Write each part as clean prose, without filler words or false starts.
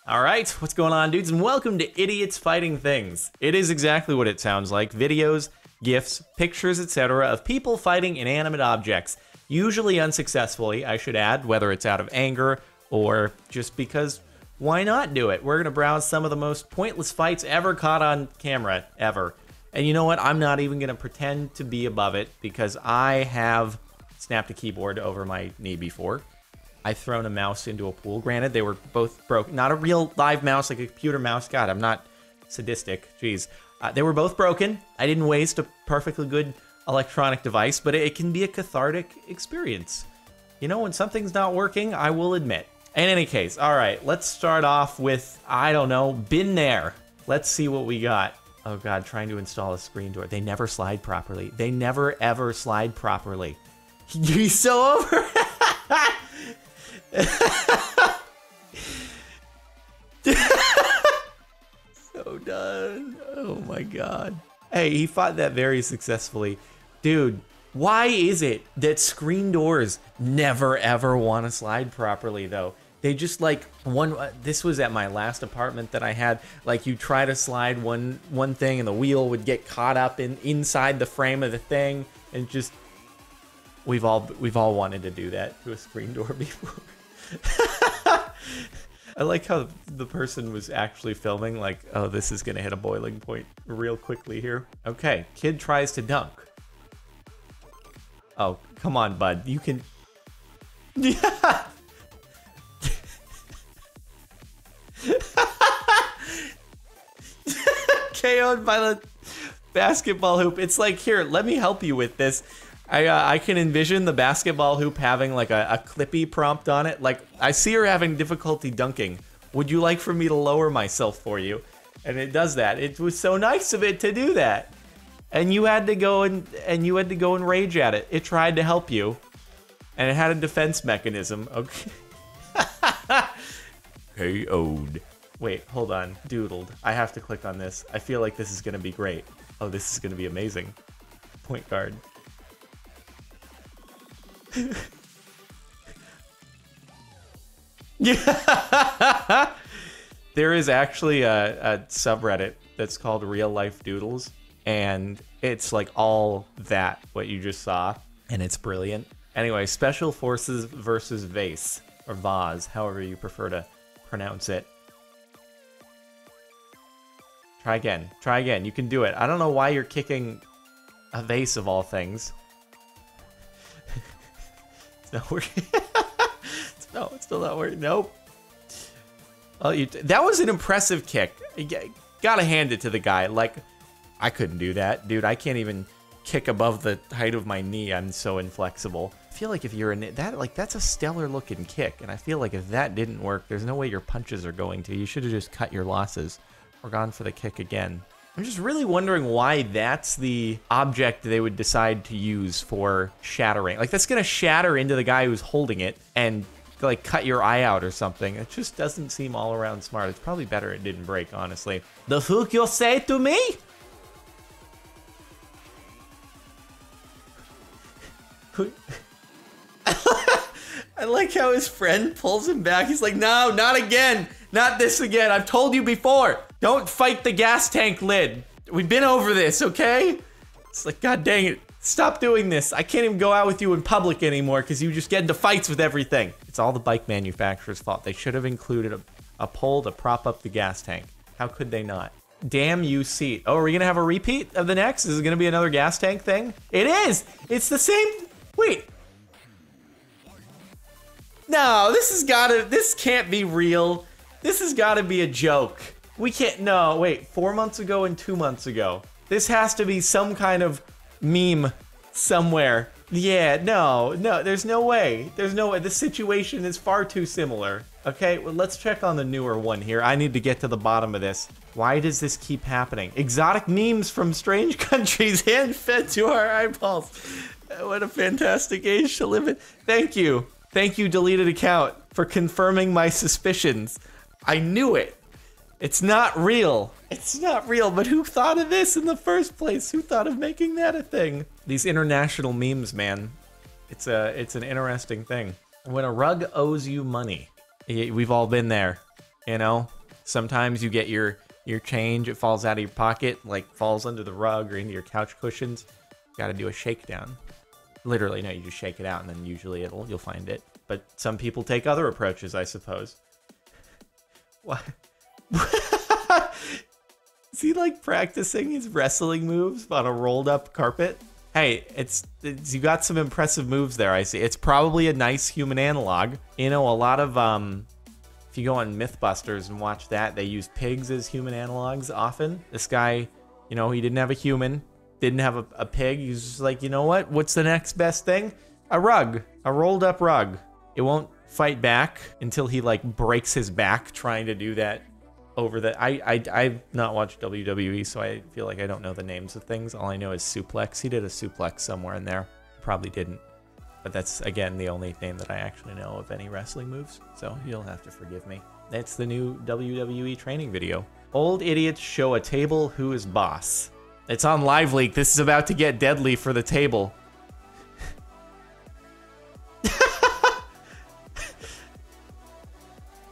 All right, what's going on, dudes, and welcome to Idiots Fighting Things. It is exactly what it sounds like. Videos, GIFs, pictures, etc. of people fighting inanimate objects. Usually unsuccessfully, I should add, whether it's out of anger or just because why not do it? We're going to browse some of the most pointless fights ever caught on camera, ever. And you know what? I'm not even going to pretend to be above it because I have snapped a keyboard over my knee before. I've thrown a mouse into a pool. Granted, they were both broken. Not a real live mouse, like a computer mouse. God, I'm not sadistic. Jeez. They were both broken. I didn't waste a perfectly good electronic device, but it can be a cathartic experience. You know, when something's not working, I will admit. In any case, all right, let's start off with, I don't know, been there. Let's see what we got. Oh God, trying to install a screen door. They never slide properly. They never ever slide properly. He's so over. So done. Oh my God. Hey, he fought that very successfully. Dude, why is it that screen doors never ever want to slide properly though? They just like this was at my last apartment that I had. Like you try to slide one thing and the wheel would get caught up inside the frame of the thing, and just we've all wanted to do that to a screen door before. I like how the person was actually filming, like, oh, this is gonna hit a boiling point real quickly here. Okay, kid tries to dunk. Oh, come on, bud. You can... Yeah! KO'd by the basketball hoop. It's like, here, let me help you with this. I can envision the basketball hoop having like a Clippy prompt on it. Like, I see her having difficulty dunking. Would you like for me to lower myself for you? And it does that. It was so nice of it to do that. And you had to go and rage at it. It tried to help you, and it had a defense mechanism. Okay. KO'd. Wait, hold on. Doodled. I have to click on this. I feel like this is gonna be great. Oh, this is gonna be amazing. Point guard. Yeah. There is actually a subreddit that's called Real Life Doodles, and it's like all that what you just saw, and it's brilliant. Anyway, Special Forces versus Vase, or Vase, however you prefer to pronounce it. Try again. Try again. You can do it. I don't know why you're kicking a vase of all things. It's not working. No, it's still not working. Nope. Oh, that was an impressive kick. Gotta hand it to the guy. Like, I couldn't do that. Dude, I can't even kick above the height of my knee. I'm so inflexible. I feel like if you're in that, like, that's a stellar looking kick. And I feel like if that didn't work, there's no way your punches are going to. You should have just cut your losses or gone for the kick again. I'm just really wondering why that's the object they would decide to use for shattering. Like, that's gonna shatter into the guy who's holding it and like cut your eye out or something. It just doesn't seem all around smart. It's probably better it didn't break, honestly. The fuck you say to me? I like how his friend pulls him back. He's like, no, not again. Not this again. I've told you before. Don't fight the gas tank lid. We've been over this, okay? It's like, God dang it. Stop doing this. I can't even go out with you in public anymore because you just get into fights with everything. It's all the bike manufacturer's fault. They should have included a pole to prop up the gas tank. How could they not? Damn you, seat. Oh, are we going to have a repeat of the next? Is it going to be another gas tank thing? It is. It's the same. Wait. No, this can't be real. This has got to be a joke. We can't, no, wait, 4 months ago and 2 months ago. This has to be some kind of meme somewhere. Yeah, no, there's no way. There's no way. The situation is far too similar. Okay, well, let's check on the newer one here. I need to get to the bottom of this. Why does this keep happening? Exotic memes from strange countries hand-fed to our eyeballs. What a fantastic age to live in. Thank you. Thank you, deleted account, for confirming my suspicions. I knew it. It's not real. It's not real, but who thought of this in the first place? Who thought of making that a thing? These international memes, man. It's an interesting thing. When a rug owes you money. We've all been there. You know, sometimes you get your change, it falls out of your pocket, like falls under the rug or into your couch cushions. You gotta do a shakedown. Literally, no, you just shake it out and then usually you'll find it. But some people take other approaches, I suppose. What? Is he like practicing his wrestling moves on a rolled up carpet? Hey, it's you got some impressive moves there, I see. It's probably a nice human analog. You know, a lot of if you go on Mythbusters and watch that, they use pigs as human analogs often. This guy, you know, he didn't have a human, didn't have a pig. He's just like, you know what? What's the next best thing? A rug, a rolled up rug. It won't fight back until he like breaks his back trying to do that over the... I've not watched WWE, so I feel like I don't know the names of things. All I know is suplex. He did a suplex somewhere in there. Probably didn't. But that's, again, the only name that I actually know of any wrestling moves. So you'll have to forgive me. That's the new WWE training video. Old idiots show a table who is boss. It's on Live Leak. This is about to get deadly for the table.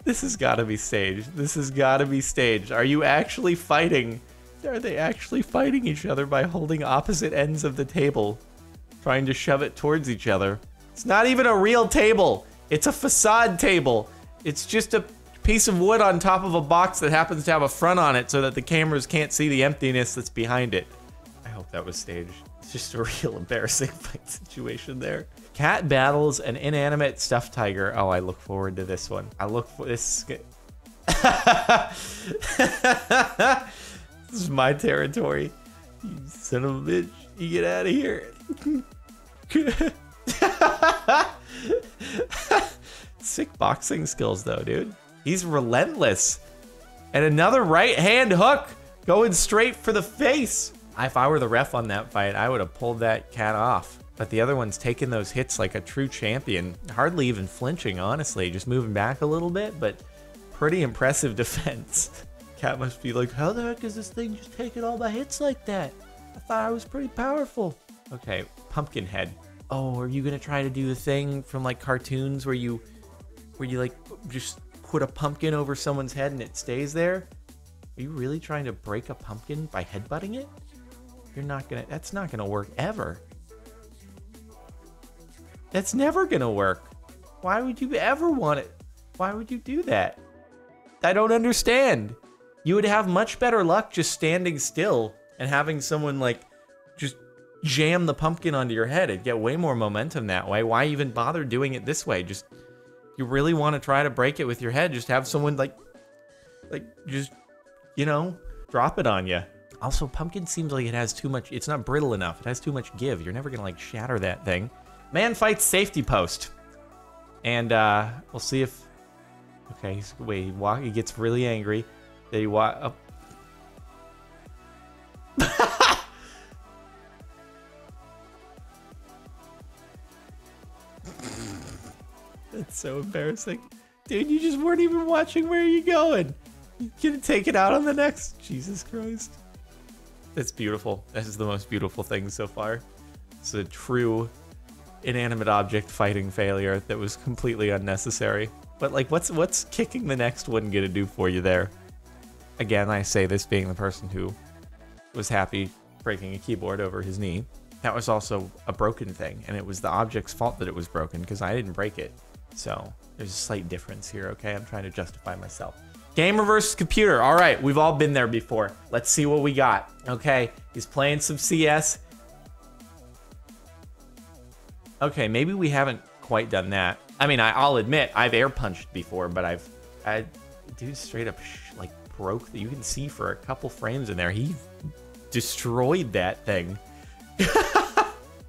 This has got to be staged. This has got to be staged. Are you actually fighting? Are they actually fighting each other by holding opposite ends of the table, trying to shove it towards each other? It's not even a real table. It's a facade table. It's just a piece of wood on top of a box that happens to have a front on it so that the cameras can't see the emptiness that's behind it. I hope that was staged. It's just a real embarrassing fight situation there. Cat battles an inanimate stuffed tiger. Oh, I look forward to this one. I look for this. This is my territory. You son of a bitch. You get out of here. Sick boxing skills though, dude. He's relentless. And another right hand hook going straight for the face. If I were the ref on that fight, I would have pulled that cat off. But the other one's taking those hits like a true champion. Hardly even flinching, honestly. Just moving back a little bit, but pretty impressive defense. Cat must be like, how the heck is this thing just taking all my hits like that? I thought I was pretty powerful. Okay, pumpkin head. Oh, are you gonna try to do the thing from like cartoons where you like just put a pumpkin over someone's head and it stays there? Are you really trying to break a pumpkin by headbutting it? You're not gonna, that's not gonna work ever. That's never gonna work. Why would you ever want it? Why would you do that? I don't understand. You would have much better luck just standing still and having someone like just jam the pumpkin onto your head. It'd get way more momentum that way. Why even bother doing it this way? Just, you really want to try to break it with your head, just have someone like just, you know, drop it on you. Also, pumpkin seems like it has too much, it's not brittle enough. It has too much give. You're never gonna like shatter that thing. Man fights safety post. And we'll see if, okay, wait, he gets really angry. Then he walk up. That's so embarrassing. Dude, you just weren't even watching where you're going. You're gonna take it out on the next, Jesus Christ. That's beautiful. This is the most beautiful thing so far. It's a true inanimate object fighting failure that was completely unnecessary. But like, what's kicking the next one gonna do for you there? Again, I say this being the person who was happy breaking a keyboard over his knee. That was also a broken thing, and it was the object's fault that it was broken because I didn't break it. So there's a slight difference here, okay? I'm trying to justify myself. Gamer versus computer. All right, we've all been there before. Let's see what we got. Okay, he's playing some CS. Okay, maybe we haven't quite done that. I mean, I'll admit, I've air punched before, but dude straight up like broke, you can see for a couple frames in there, he destroyed that thing.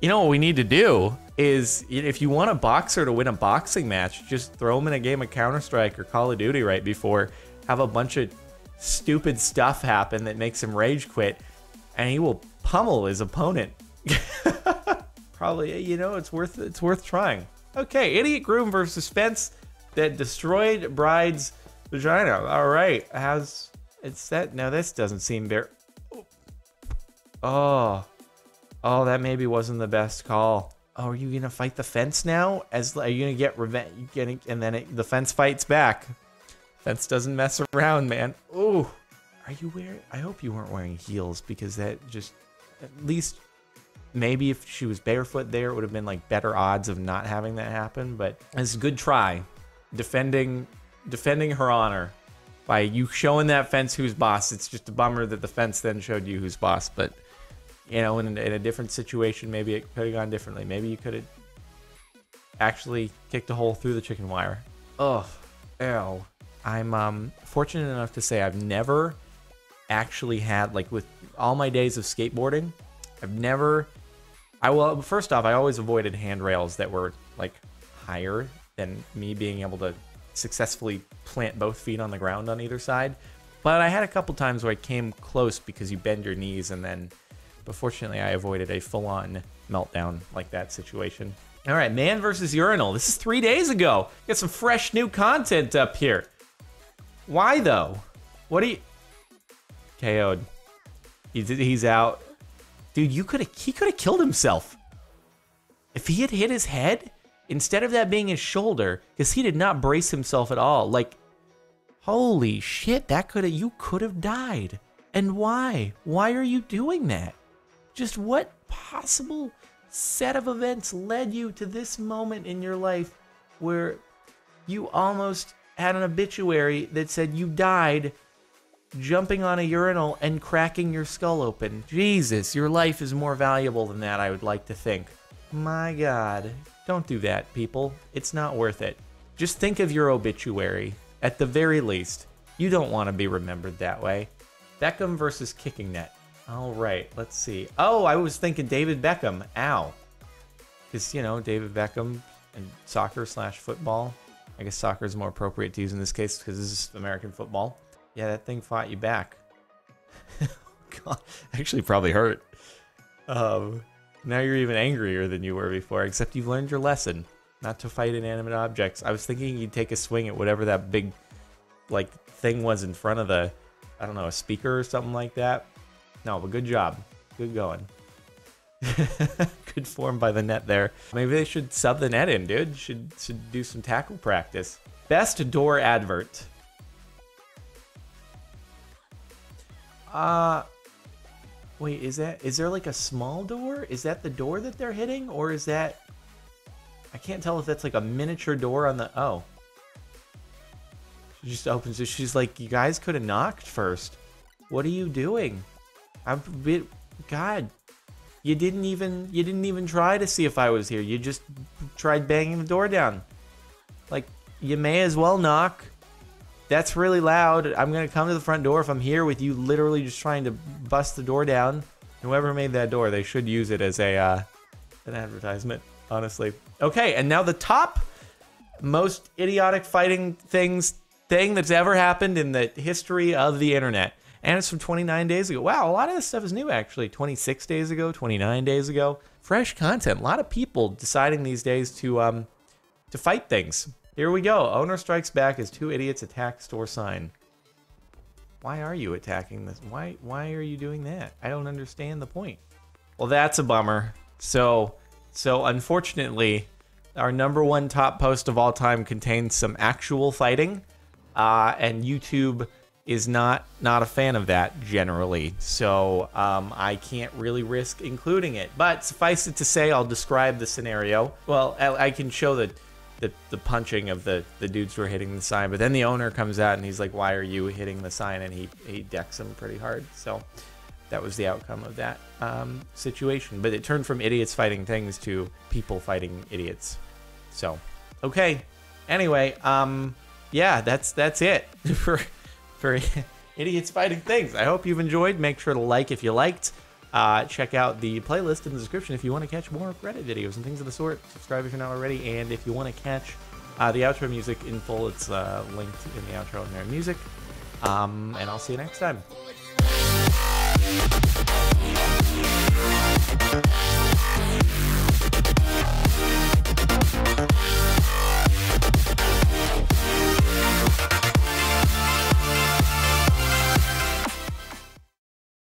You know what we need to do is, if you want a boxer to win a boxing match, just throw him in a game of Counter-Strike or Call of Duty right before, have a bunch of stupid stuff happen that makes him rage quit, and he will pummel his opponent. Probably, you know, it's worth trying. Okay, idiot groom versus fence that destroyed bride's vagina. All right, it's that? No, this doesn't seem very. Oh, that maybe wasn't the best call. Oh, are you gonna fight the fence now? Are you gonna get revenge? And then the fence fights back. Fence doesn't mess around, man. Ooh. Are you wearing... I hope you weren't wearing heels, because that just... At least... Maybe if she was barefoot there, it would have been like better odds of not having that happen. But it's a good try. Defending her honor by you showing that fence who's boss. It's just a bummer that the fence then showed you who's boss. But, you know, in a different situation, maybe it could have gone differently. Maybe you could have actually kicked a hole through the chicken wire. Ugh. Ew. I'm fortunate enough to say I've never actually had, like with all my days of skateboarding, I've never... well, first off, I always avoided handrails that were like higher than me being able to successfully plant both feet on the ground on either side. But I had a couple times where I came close because you bend your knees, and then, but fortunately, I avoided a full-on meltdown like that situation. All right, man versus urinal. This is 3 days ago. Got some fresh new content up here. Why though? What are you... KO'd. He's out. Dude, he could have killed himself. If he had hit his head, instead of that being his shoulder, because he did not brace himself at all. Like, holy shit, you could have died. And why? Why are you doing that? Just what possible set of events led you to this moment in your life where you almost had an obituary that said you died jumping on a urinal and cracking your skull open? Jesus, your life is more valuable than that, I would like to think. My God, don't do that, people. It's not worth it. Just think of your obituary. At the very least, you don't want to be remembered that way. Beckham versus kicking net. All right, let's see. Oh, I was thinking David Beckham. Ow. Because, you know, David Beckham and soccer/football. I guess soccer is more appropriate to use in this case because this is American football. Yeah, that thing fought you back. God, actually probably hurt. Now you're even angrier than you were before, except you've learned your lesson. Not to fight inanimate objects. I was thinking you'd take a swing at whatever that big, like, thing was in front of the, I don't know, a speaker or something like that. No, but good job. Good going. Good form by the net there. Maybe they should sub the net in, dude. Should do some tackle practice. Best door advert. Wait, is there like a small door? Is that the door that they're hitting? Or is that... I can't tell if that's like a miniature door on the... Oh. She just opens it. She's like, you guys could have knocked first. What are you doing? I'm a bit... God. You didn't even try to see if I was here. You just tried banging the door down. Like, you may as well knock. That's really loud. I'm going to come to the front door if I'm here with you literally just trying to bust the door down. Whoever made that door, they should use it as a an advertisement, honestly. Okay, and now the top most idiotic fighting thing that's ever happened in the history of the internet. And it's from 29 days ago. Wow, a lot of this stuff is new, actually. 26 days ago, 29 days ago. Fresh content. A lot of people deciding these days to fight things. Here we go. Owner strikes back as two idiots attack store sign. Why are you attacking this? Why are you doing that? I don't understand the point. Well, that's a bummer. So unfortunately, our #1 top post of all time contains some actual fighting, and YouTube is not a fan of that generally. So I can't really risk including it. But suffice it to say, I'll describe the scenario. Well, I can show the punching of the dudes who are hitting the sign, but then the owner comes out and he's like, why are you hitting the sign? And he decks him pretty hard. So that was the outcome of that situation. But it turned from idiots fighting things to people fighting idiots. So, okay. Anyway, yeah, that's it for idiots fighting things. I hope you've enjoyed. Make sure to like if you liked. Check out the playlist in the description if you want to catch more Reddit videos and things of the sort. Subscribe if you're not already, and if you want to catch the outro music in full, it's linked in the outro in there in music. And I'll see you next time.